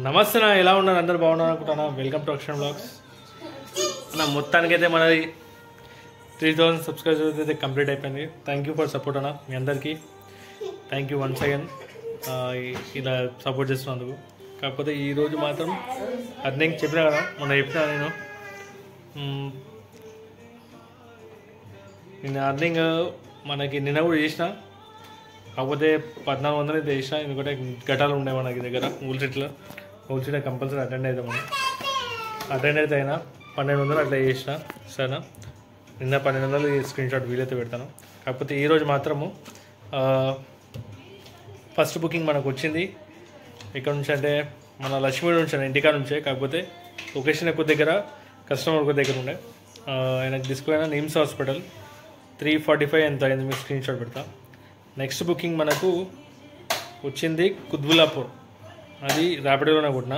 నమస్తే నా ఎలా ఉన్నారు అందరు బాగున్నారు అనుకుంటున్నా. Welcome to Akshar blogs. నా మొత్తానికైతే మనది 3000 సబ్స్క్రైబర్స్ అయితే కంప్లీట్ అయిపోయింది. థ్యాంక్ యూ ఫర్ సపోర్ట్ అన్న, మీ అందరికీ థ్యాంక్ యూ వన్స్ అగైన్ ఇలా సపోర్ట్ చేస్తున్నందుకు. కాకపోతే ఈరోజు మాత్రం అర్నింగ్ చెప్పినా కదా, మొన్న చెప్పినా నేను అర్నింగ్ మనకి నిన్న కూడా చేసిన. కాకపోతే 1400 అయితే చేసిన, ఎందుకంటే ఘటాలు ఉన్నాయి మనకి దగ్గర. ఊల్సీట్లో కంపల్సరీ అటెండ్ అవుతాం. మనం అటెండ్ అయితే అయినా 1200 అట్లా చేసిన. సరేనా, నిన్న 1200 స్క్రీన్ షాట్ వీలైతే పెడతాను. కాకపోతే ఈరోజు మాత్రము ఫస్ట్ బుకింగ్ మనకు వచ్చింది. ఇక్కడ నుంచి అంటే మన లక్ష్మీ నుంచి ఇంటికాడ నుంచే. కాకపోతే లొకేషన్ ఎక్కువ దగ్గర, కస్టమర్ ఒక దగ్గర ఉండే. ఆయనకు తీసుకుపోయిన నిమ్స్ హాస్పిటల్ 345 ఎంత అయింది, మీకు స్క్రీన్ షాట్ పెడతా. నెక్స్ట్ బుకింగ్ మనకు వచ్చింది కుత్బుల్లాపూర్. అది ర్యాపిడోలోనే కొట్టిన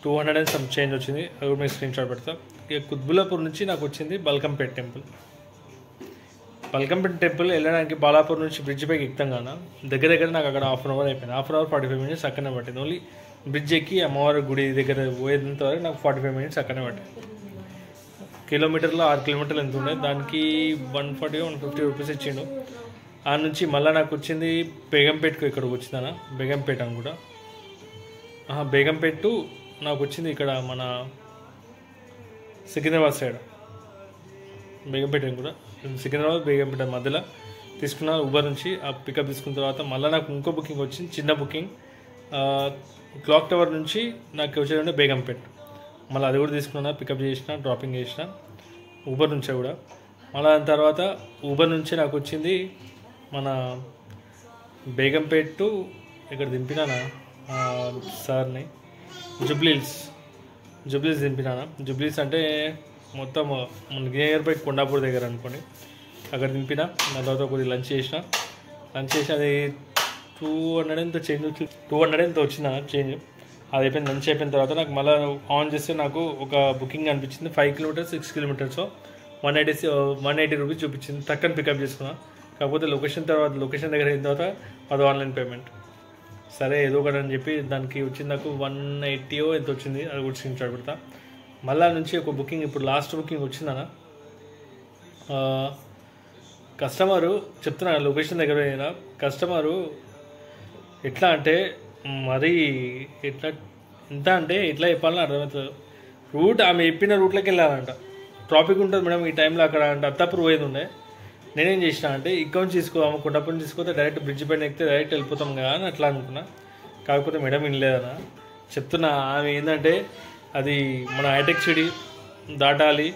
200 అండ్ సమ్ చేంజ్ వచ్చింది. అది కూడా మీకు స్క్రీన్ షాట్ పెడతా. ఇక కుత్బుల్లాపూర్ నుంచి నాకు వచ్చింది బల్కంపేట్ టెంపుల్. బల్కంపేట్ టెంపుల్ వెళ్ళడానికి బాలాపూర్ నుంచి బ్రిడ్జ్ పైకి ఎక్కుతాం కదా, దగ్గర నాకు అక్కడ హాఫ్ అన్ అవర్ అయిపోయింది. హాఫ్ అన్ అవర్ 45 మినిట్స్ అక్కడనే పట్టింది. ఓన్లీ బ్రిడ్జ్ ఎక్కి అమ్మవారి గుడి దగ్గర పోయేంత వరకు నాకు 45 మినిట్స్ అక్కడనే పట్టింది. కిలోమీటర్లో 6 కిలోమీటర్లు ఎంత ఉండే, దానికి 140-150 రూపీస్ ఇచ్చిండు. ఆ నుంచి మళ్ళీ నాకు వచ్చింది బేగంపేటకు. ఇక్కడికి వచ్చిందన్న బేగంపేట అని కూడా. బేగంపేట నాకు వచ్చింది ఇక్కడ మన సికింద్రాబాద్ సైడ్. బేగంపేట కూడా సికింద్రాబాద్ బేగంపేట మధ్యలో తీసుకున్న ఊబర్ నుంచి. ఆ పికప్ తీసుకున్న తర్వాత మళ్ళీ నాకు ఇంకో బుకింగ్ వచ్చింది, చిన్న బుకింగ్. క్లాక్ టవర్ నుంచి నాకు వచ్చేదంటే బేగంపేట. మళ్ళీ అది కూడా తీసుకున్నా, పికప్ చేసిన, డ్రాపింగ్ చేసిన ఊబర్ నుంచే కూడా. మళ్ళీ దాని తర్వాత ఊబర్ నుంచి నాకు వచ్చింది మన బేగంపేట టు ఇక్కడ దింపినానా సార్ని జుబ్లీల్స్ దింపినానా. జుబ్లీల్స్ అంటే మొత్తం మన నియర్ బై కొండాపూర్ దగ్గర అనుకోండి, అక్కడ దింపిన. దాని తర్వాత కొద్దిగా లంచ్ చేసి అది 200 ఎంత చేంజ్ వచ్చి 200 ఎంత వచ్చిన చేంజ్. అది అయిపోయింది. లంచ్ అయిపోయిన తర్వాత నాకు మళ్ళీ ఆన్ చేస్తే నాకు ఒక బుకింగ్ అనిపించింది. 5 కిలోమీటర్స్ 6 కిలోమీటర్స్ 180 రూపీస్ చూపించింది. టక్కని పికప్ చేసుకున్నా. కాకపోతే లొకేషన్ దగ్గర అయిన తర్వాత అది ఆన్లైన్ పేమెంట్. సరే ఏదో ఒకటి అని చెప్పి దానికి వచ్చింది నాకు 180 ఎంత వచ్చింది, అది కూడా స్క్రీన్ షాట్ పెడతా. మళ్ళా నుంచి ఒక బుకింగ్, ఇప్పుడు లాస్ట్ బుకింగ్ వచ్చిందన్న. కస్టమరు చెప్తున్నా, లొకేషన్ దగ్గర అయినా కస్టమరు ఎట్లా అంటే మరీ ఎంత చెప్పాలని అర్థమవుతుంది. రూట్ ఆమె చెప్పిన రూట్లోకి వెళ్ళాలంట. ట్రాఫిక్ ఉంటుంది మేడం ఈ టైంలో అక్కడ అంటే అత్తాపూర్ పోయేది ఉండే. నేనేం చేసిన అంటే ఇక్కడ నుంచి కొండపూర్ నుంచి తీసుకుంటే డైరెక్ట్ బ్రిడ్జ్ పైన ఎక్కితే డైరెక్ట్ వెళ్ళిపోతాం కదా అని అట్లా అనుకున్నా. కాకపోతే మేడం వినలేదన్న. చెప్తున్నా, ఆమె ఏంటంటే అది మన హైటెక్ సిటీ దాటాలి,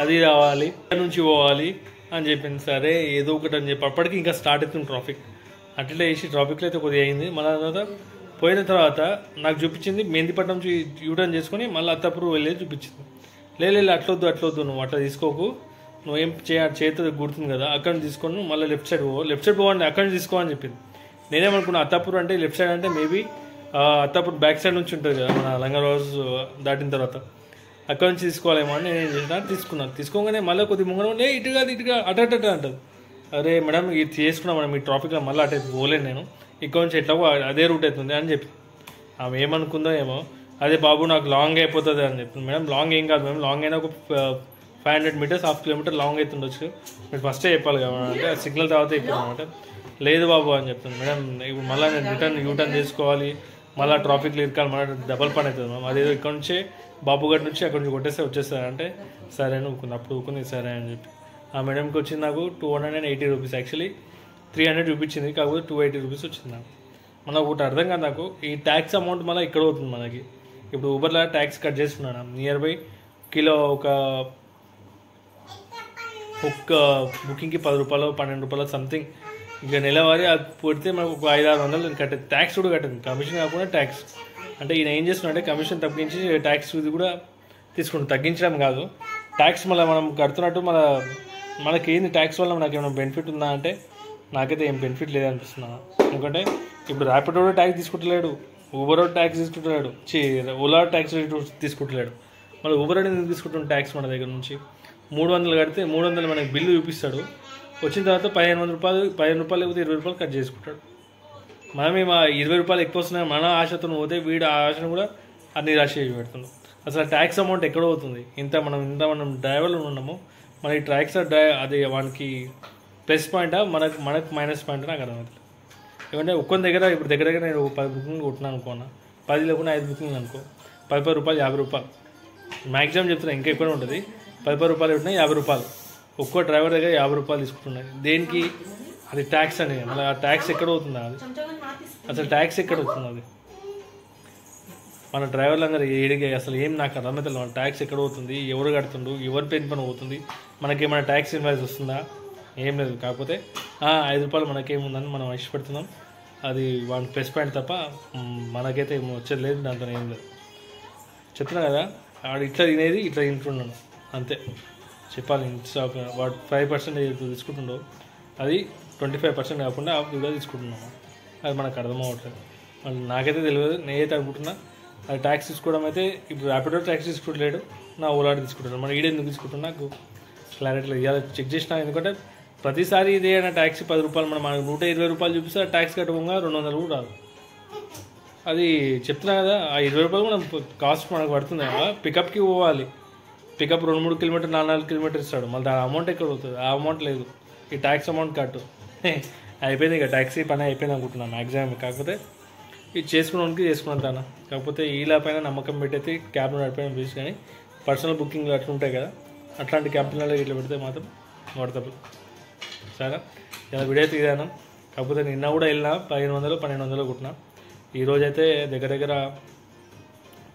అది రావాలి, అక్కడి నుంచి పోవాలి అని చెప్పింది. సరే ఏదో ఒకటి అని చెప్పి అప్పటికి ఇంకా స్టార్ట్ అవుతుంది ట్రాఫిక్. అట్లా వేసి ట్రాఫిక్లో అయితే కొద్దిగా అయింది. మళ్ళీ తర్వాత పోయిన తర్వాత నాకు చూపించింది మెహందీపట్నం నుంచి యూటర్న్ చేసుకొని మళ్ళీ అత్తాపూర్ వెళ్ళేది చూపించింది. లేదు అట్లొద్దు నువ్వు అట్లా తీసుకోకు, నువ్వేం చేతితో గుర్తుంది కదా, అక్కడ నుంచి తీసుకొని మళ్ళీ లెఫ్ట్ సైడ్ పోవండి, అక్కడ నుంచి తీసుకోవని చెప్పింది. నేనేమనుకున్నా అత్తాపూర్ అంటే లెఫ్ట్ సైడ్ అంటే మేబీ అత్తాపూర్ బ్యాక్ సైడ్ నుంచి ఉంటుంది కదా, మన లంగర్ హౌస్ దాటిన తర్వాత అక్కడ నుంచి తీసుకోవాలేమో అని నేను ఏం చేసిన తీసుకోగానే మళ్ళీ కొద్ది ముంగనే ఇటుగా అటు అంటుంది. అరే మేడం ఇది చేసుకున్నా మేడం, ఈ ట్రాఫిక్లో మళ్ళీ అటు పోలేను నేను, ఇక్కడ నుంచి ఎట్లా అదే రూట్ అవుతుంది అని చెప్పి. ఆమె ఏమనుకుందో ఏమో, అదే బాబు నాకు లాంగ్ అయిపోతుంది అని చెప్పింది. మేడం లాంగ్ ఏం కాదు మేడం, లాంగ్ అయినా ఒక 500 మీటర్స్ 1/2 కిలోమీటర్ లాంగ్ అవుతుండొచ్చు, మీరు ఫస్టే చెప్పాలి కదా అంటే సిగ్నల్ తర్వాత చెప్పామంటే లేదు బాబు అని చెప్తుంది. మేడం ఇప్పుడు మళ్ళీ నేను యూటర్న్ చేసుకోవాలి, మళ్ళీ ట్రాఫిక్లో ఇరకాలి, మళ్ళీ డబల్ పని అవుతుంది మేడం. అదేదో ఇక్కడ నుంచే బాబుగడ్ నుంచి అక్కడ నుంచి కొట్టేస్తే వచ్చేస్తారంటే సరే అని ఊకుంది. అప్పుడు ఊకుంది సరే అని చెప్పి. ఆ మేడంకి వచ్చింది నాకు 280 రూపీస్. యాక్చువల్లీ 300 చూపించింది, కాకపోతే 280 రూపీస్ వచ్చింది నాకు. మనకు ఒకటి అర్థం కాదు నాకు, ఈ ట్యాక్స్ అమౌంట్ మళ్ళీ ఇక్కడ అవుతుంది మనకి. ఇప్పుడు ఊబర్లో ట్యాక్స్ కట్ చేస్తున్నాను నియర్ బై కిలో ఒక బుకింగ్కి 10 రూపాయలు 12 రూపాయలు సంథింగ్. ఇక నెలవారీ అది పెడితే మనకు ఒక 500-600 కట్టేది. ట్యాక్స్ కూడా కట్టేది, కమిషన్ కాకుండా ట్యాక్స్. అంటే ఈయన ఏం చేస్తున్నాడంటే కమిషన్ తగ్గించి ట్యాక్స్ ఇది కూడా తీసుకుంటాం. తగ్గించడం కాదు, ట్యాక్స్ మళ్ళీ మనం కడుతున్నట్టు మనకి ఏంది ట్యాక్స్ వల్ల మనకి ఏమైనా బెనిఫిట్ ఉందా అంటే నాకైతే ఏం బెనిఫిట్ లేదనిపిస్తున్నా. ఎందుకంటే ఇప్పుడు ర్యాపిడో ట్యాక్స్ తీసుకుంటలేడు, ఊబర్ ట్యాక్స్ తీసుకుంటలేడు, ఓలా ట్యాక్స్ తీసుకుంటలేడు. మళ్ళీ ఊబర్ అనేది తీసుకుంటున్న ట్యాక్స్ మన దగ్గర నుంచి 300 కడితే 300 మనకి బిల్లు చూపిస్తాడు. వచ్చిన తర్వాత 15 రూపాయలు లేకపోతే 20 రూపాయలు కట్ చేసుకుంటాడు. మనమే మా 20 రూపాయలు ఎక్కువ వస్తున్నాయి మన ఆశతో పోతే వీడు ఆ ఆశను కూడా అన్ని రాసి పెడుతున్నాం. అసలు ట్యాక్స్ అమౌంట్ ఎక్కడ అవుతుంది? ఇంత మనం డ్రైవర్లు ఉన్నాము, మన ఈ ట్యాక్స్ అది వానికి ప్లస్ పాయింటా మనకు మైనస్ పాయింట్ నాకు అర్థమవుతుంది. ఎందుకంటే ఒక్కొక్క దగ్గర ఇప్పుడు దగ్గర నేను 10 బుకింగ్ కొట్టినాను అనుకున్నా, 10 లేకుండా 5 బుకింగ్ అనుకో, 10 రూపాయలు 50 రూపాయలు మ్యాక్సిమం చెప్తున్నా, ఇంకా ఎక్కువ ఉంటుంది. 10 రూపాయలు పెట్టినా 50 రూపాయలు ఒక్కో డ్రైవర్ దగ్గర 50 రూపాయలు తీసుకుంటున్నాయి. దేనికి? అది ట్యాక్స్ అనేది. మళ్ళీ ఆ ట్యాక్స్ ఎక్కడ అవుతుంది? అది అసలు ట్యాక్స్ ఎక్కడ అవుతుంది? అది మన డ్రైవర్లందరూ ఏడిగే అసలు ఏం నాకు అర్థమవుతుంది. ట్యాక్స్ ఎక్కడ అవుతుంది, ఎవరు కడుతుండు, ఎవరి పేరు పని అవుతుంది, మనకేమైనా ట్యాక్స్ ఇన్వాయిస్ వస్తుందా? ఏం లేదు. కాకపోతే 5 రూపాయలు మనకేముందని మనం ఇష్టపడుతున్నాం. అది వన్ ప్లస్ పాయింట్ తప్ప మనకైతే వచ్చేది లేదు, దాంతో ఏం లేదు. చెప్తున్నా కదా, వాడు ఇట్లా తినేది ఇట్లా తింటున్నాను అంతే చెప్పాలి. వాడు 5% తీసుకుంటుండో అది 25% కాకుండా కూడా తీసుకుంటున్నాము. అది మనకు అర్థం అవ్వట్లేదు. మళ్ళీ నాకైతే తెలియదు, నేనైతే అనుకుంటున్నా అది ట్యాక్స్ తీసుకోవడం అయితే ఇప్పుడు ర్యాపిడో ట్యాక్స్ తీసుకుంటలేడు, నా ఓలా తీసుకుంటున్నాను. మన ఈడెందుకు తీసుకుంటున్నా నాకు క్లారిటీ లేదు. ఇలా చెక్ చేసినా, ఎందుకంటే ప్రతిసారి ఇదే అయినా ట్యాక్సీ 10 రూపాయలు మనం 120 రూపాయలు చూపిస్తే ట్యాక్స్ కట్టకుండా 200 కూడా రాదు. అది చెప్తున్నా కదా, ఆ 20 రూపాయలు మనం కాస్ట్ మనకు పడుతుంది కదా. పికప్కి పోవాలి, పికప్ 2-3 కిలోమీటర్ 4-4 కిలోమీటర్ ఇస్తాడు, మళ్ళీ దాని అమౌంట్ ఎక్కడ అవుతుంది? ఆ అమౌంట్ లేదు. ఈ ట్యాక్స్ అమౌంట్ కట్టు అయిపోయింది. ఇక ట్యాక్సీ పని అయిపోయింది అనుకుంటున్నాను మ్యాక్సిమం. కాకపోతే ఇది చేసుకున్నానికి చేసుకున్నాను. కాకపోతే ఇలా పైన నమ్మకం పెట్టయితే క్యాబ్లో నడిపోయిన బీచ్, కానీ పర్సనల్ బుకింగ్లు అట్లా ఉంటాయి కదా, అట్లాంటి క్యాంపులలో ఇట్లా పెడితే మాత్రం వాడతారు. సరే, ఇలా వీడియో తీరాను. కాకపోతే నిన్న కూడా వెళ్ళినా 1500-1200 కొట్టినా. ఈరోజైతే దగ్గర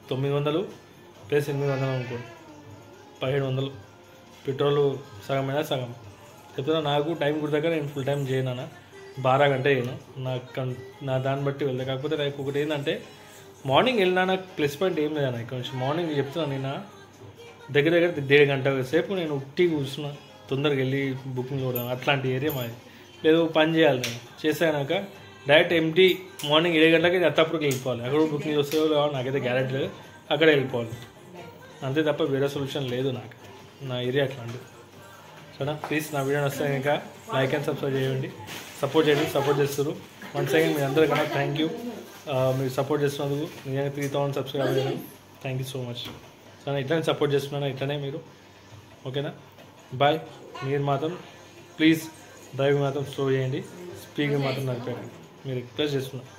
900 ప్లస్ 800 అనుకోండి, 1700. పెట్రోల్ సగమైనా సగం చెప్తున్నా. నాకు టైం కుడతాక నేను ఫుల్ టైం చేయను, 12 గంట చేయను, నా దాన్ని బట్టి వెళ్తా. కాకపోతే నాకు ఒకటి ఏంటంటే మార్నింగ్ వెళ్ళినా నాకు ప్లస్ పాయింట్ ఏం లేదన్న. కొంచెం మార్నింగ్ చెప్తున్నాను, నేను దగ్గర 1.5 గంట సేపు నేను ఉట్టి కూర్చున్నా, తొందరగా వెళ్ళి బుకింగ్ కొడదాం. అట్లాంటి ఏరియా మాది లేదు. పని చేయాలి, నేను చేసాక డైరెక్ట్ ఎంటీ మార్నింగ్ 7 గంటలకి అత్తాపురికి వెళ్ళిపోవాలి. అక్కడ బుకింగ్ వస్తుందో లేవో నాకైతే గ్యారెంటీ లేదు, అక్కడే వెళ్ళిపోవాలి అంతే తప్ప వేరే సొల్యూషన్ లేదు నాకు. నా ఏరియా అట్లాంటిది. సరేనా, ప్లీజ్ నా వీడియో వస్తే ఇంకా లైక్ అండ్ సబ్స్క్రైబ్ చేయండి, సపోర్ట్ చేస్తారు. వన్స్ అగైన్ మీ అందరికన్నా థ్యాంక్ యూ. మీరు సపోర్ట్ చేస్తున్నందుకు నిజంగా 3000 సబ్స్క్రైబ్ అయ్యాను. Thank you so much. సరే, ఇట్లనే సపోర్ట్ చేస్తున్నాను, ఇట్లనే మీరు. ఓకేనా, బాయ్. మీరు మాత్రం ప్లీజ్ డ్రైవింగ్ మాత్రం స్లో చేయండి, స్పీడ్ మాత్రం నడిపేయండి, మీరు రిక్వెస్ట్ చేస్తున్నాను.